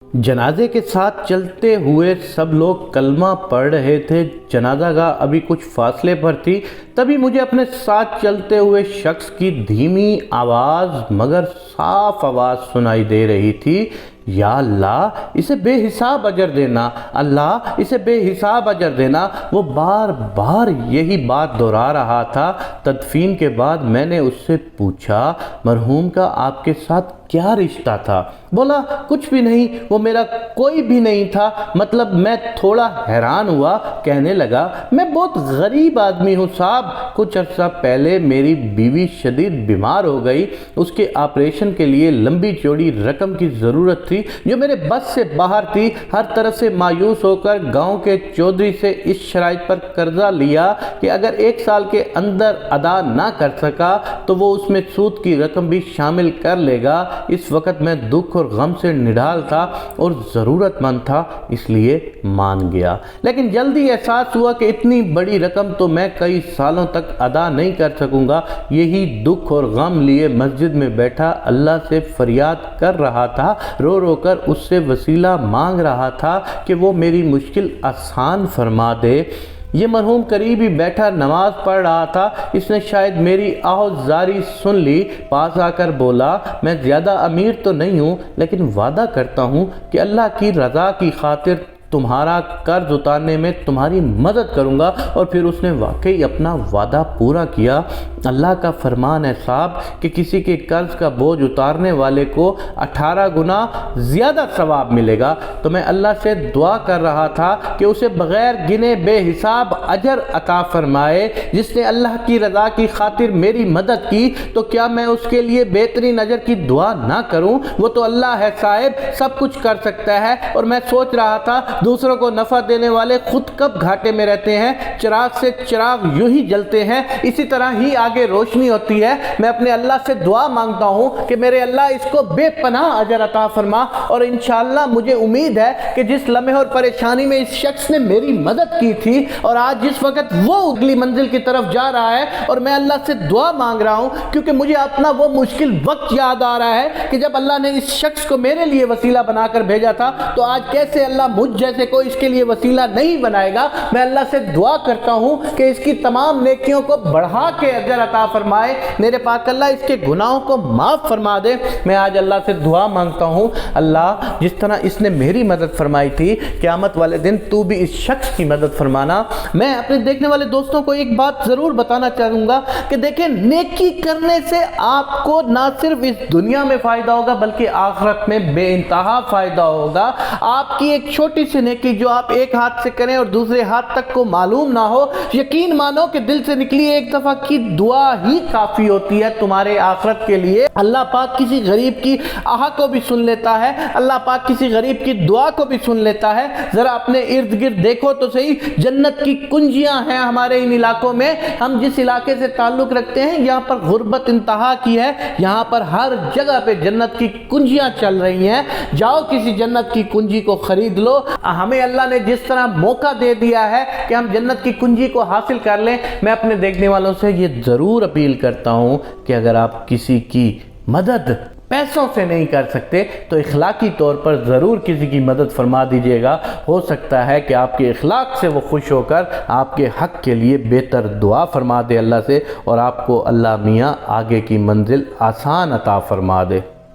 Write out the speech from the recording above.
جنازے کے ساتھ چلتے ہوئے سب لوگ کلمہ پڑھ رہے تھے۔ جنازہ گاہ ابھی کچھ فاصلے پر تھی، تبھی مجھے اپنے ساتھ چلتے ہوئے شخص کی دھیمی آواز مگر صاف آواز سنائی دے رہی تھی، یا اللہ اسے بے حساب اجر دینا، اللہ اسے بے حساب اجر دینا۔ وہ بار بار یہی بات دہرا رہا تھا۔ تدفین کے بعد میں نے اس سے پوچھا، مرحوم کا آپ کے ساتھ کیا رشتہ تھا؟ بولا کچھ بھی نہیں، وہ میرا کوئی بھی نہیں تھا۔ مطلب میں تھوڑا حیران ہوا، کہنے لگا میں بہت غریب آدمی ہوں صاحب، کچھ عرصہ پہلے میری بیوی شدید بیمار ہو گئی، اس کے آپریشن کے لیے لمبی چوڑی رقم کی ضرورت تھی جو میرے بس سے باہر تھی۔ ہر طرف سے مایوس ہو کر گاؤں کے چودھری سے اس شرائط پر قرضہ لیا کہ اگر 1 سال کے اندر ادا نہ کر سکا تو وہ اس میں سود کی رقم بھی شامل کر لے گا۔ اس وقت میں دکھ اور غم سے نڈال تھا اور ضرورت مند تھا، اس لیے مان گیا، لیکن جلدی احساس ہوا کہ اتنی بڑی رقم تو میں کئی سالوں تک ادا نہیں کر سکوں گا۔ یہی دکھ اور غم لیے مسجد میں بیٹھا اللہ سے فریاد کر رہا تھا، رو رو کر اس سے وسیلہ مانگ رہا تھا کہ وہ میری مشکل آسان فرما دے۔ یہ مرحوم قریب ہی بیٹھا نماز پڑھ رہا تھا، اس نے شاید میری آہت زاری سن لی، پاس آ کر بولا میں زیادہ امیر تو نہیں ہوں لیکن وعدہ کرتا ہوں کہ اللہ کی رضا کی خاطر تمہارا قرض اتارنے میں تمہاری مدد کروں گا۔ اور پھر اس نے واقعی اپنا وعدہ پورا کیا۔ اللہ کا فرمان ہے صاحب کہ کسی کے قرض کا بوجھ اتارنے والے کو 18 گنا زیادہ ثواب ملے گا۔ تو میں اللہ سے دعا کر رہا تھا کہ اسے بغیر گنے بے حساب اجر عطا فرمائے۔ جس نے اللہ کی رضا کی خاطر میری مدد کی تو کیا میں اس کے لیے بہترین اجر کی دعا نہ کروں؟ وہ تو اللہ ہے صاحب، سب کچھ کر سکتا ہے۔ اور میں سوچ رہا تھا دوسروں کو نفع دینے والے خود کب گھاٹے میں رہتے ہیں؟ چراغ سے چراغ یوں ہی جلتے ہیں، اسی طرح ہی آگے روشنی ہوتی ہے۔ میں اپنے اللہ سے دعا مانگتا ہوں کہ میرے اللہ اس کو بے پناہ اجر عطا فرما، اور انشاءاللہ مجھے امید ہے کہ جس لمحے اور پریشانی میں اس شخص نے میری مدد کی تھی اور آج جس وقت وہ اگلی منزل کی طرف جا رہا ہے اور میں اللہ سے دعا مانگ رہا ہوں کیونکہ مجھے اپنا وہ مشکل وقت یاد آ رہا ہے کہ جب اللہ نے اس شخص کو میرے لیے وسیلہ بنا کر بھیجا تھا، تو آج کیسے اللہ مجھ جیسے کو اس کے لیے وسیلہ نہیں بنائے گا۔ میں اللہ سے دعا کرتا ہوں کہ اس کی تمام نیکیوں کو بڑھا کے اجر عطا فرمائے، میرے پاک اللہ اس کے گناہوں کو معاف فرما دے۔ میں آج اللہ سے دعا مانگتا ہوں، اللہ جس طرح اس نے میری مدد فرمائی تھی، قیامت والے دن تو بھی اس شخص کی مدد فرمانا۔ میں اپنے دیکھنے والے دوستوں کو ایک بات ضرور بتانا چاہوں گا کہ دیکھیں، نیکی کرنے سے آپ کو نہ صرف اس دنیا میں فائدہ ہوگا بلکہ آخرت میں بے انتہا فائدہ ہوگا۔ آپ کی ایک چھوٹی سی نیکی جو آپ ایک ہاتھ سے کریں اور دوسرے ہاتھ تک کو معلوم نہ ہو، یقین مانو کہ دل سے نکلی ایک دفعہ کی دعا ہی کافی ہوتی ہے تمہارے آخرت کے لیے۔ اللہ پاک کسی غریب کی آہ کو بھی سن لیتا ہے، اللہ پاک کسی غریب کی دعا کو بھی سن لیتا ہے۔ ذرا اپنے ارد گرد دیکھو تو صحیح، جنت کی کنجیاں ہیں ہمارے ان علاقوں میں۔ ہم جس علاقے سے تعلق رکھتے ہیں یہاں پر غربت انتہا کی ہے، یہاں پر ہر جگہ پہ جنت کی کنجیاں چل رہی ہیں۔ جاؤ کسی جنت کی کنجی کو خرید لو۔ ہمیں اللہ نے جس طرح موقع دے دیا ہے کہ ہم جنت کی کنجی کو حاصل کر لیں، میں اپنے دیکھنے والوں سے یہ ضرور اپیل کرتا ہوں کہ اگر آپ کسی کی مدد پیسوں سے نہیں کر سکتے تو اخلاقی طور پر ضرور کسی کی مدد فرما دیجیے گا۔ ہو سکتا ہے کہ آپ کے اخلاق سے وہ خوش ہو کر آپ کے حق کے لیے بہتر دعا فرما دے اللہ سے، اور آپ کو اللہ میاں آگے کی منزل آسان عطا فرما دے۔